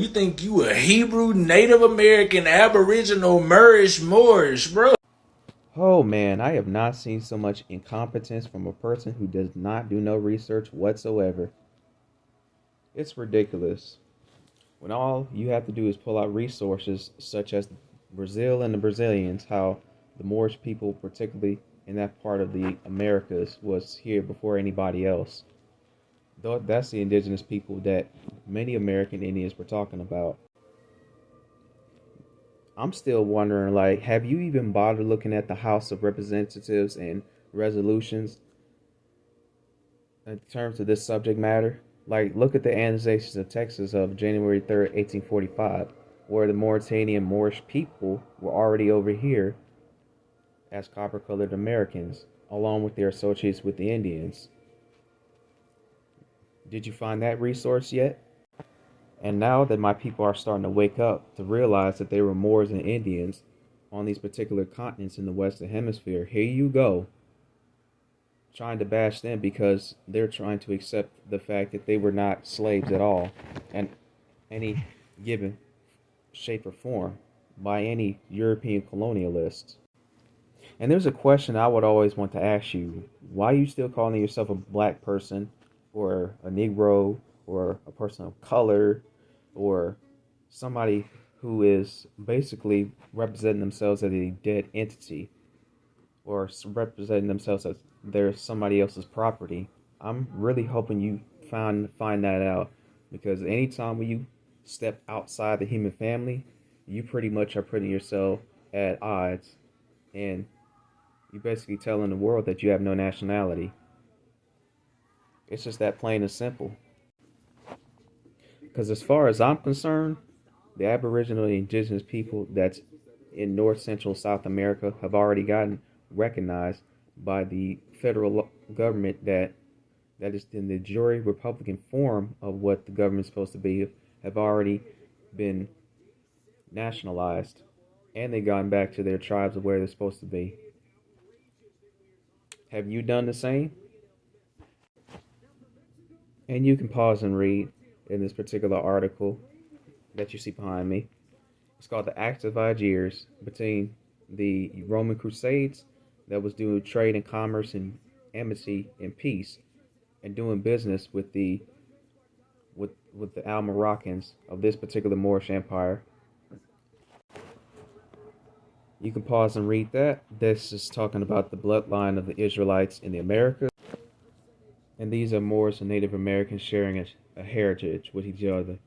You think you a Hebrew, Native American, Aboriginal, Moorish, bro? Oh man, I have not seen so much incompetence from a person who does not do no research whatsoever. It's ridiculous. When all you have to do is pull out resources such as Brazil and the Brazilians, how the Moorish people, particularly in that part of the Americas, was here before anybody else. Though that's the indigenous people that many American Indians were talking about. I'm still wondering, like, have you even bothered looking at the House of Representatives and resolutions in terms of this subject matter? Like, look at the annexations of Texas of January 3rd, 1845, where the Mauritanian Moorish people were already over here as copper colored Americans, along with their associates with the Indians. Did you find that resource yet? And now that my people are starting to wake up to realize that they were Moors and Indians on these particular continents in the Western Hemisphere, here you go, trying to bash them because they're trying to accept the fact that they were not slaves at all in any given shape or form by any European colonialists. And there's a question I would always want to ask you. Why are you still calling yourself a black person or a Negro or a person of color or somebody who is basically representing themselves as a dead entity or representing themselves as they're somebody else's property? I'm really hoping you find that out, because anytime when you step outside the human family, you pretty much are putting yourself at odds, and you're basically telling the world that you have no nationality. It's just that plain and simple. Because as far as I'm concerned, the Aboriginal and Indigenous people that's in North Central South America have already gotten recognized by the federal government that is in the jury Republican form of what the government's supposed to be, have already been nationalized, and they've gone back to their tribes of where they're supposed to be. Have you done the same? And you can pause and read in this particular article that you see behind me. It's called The Acts of Algiers, between the Roman Crusades that was doing trade and commerce and amity and peace, and doing business with the Al Moroccans of this particular Moorish empire. You can pause and read that. This is talking about the bloodline of the Israelites in the Americas. And these are Moors and Native Americans sharing a heritage with each other.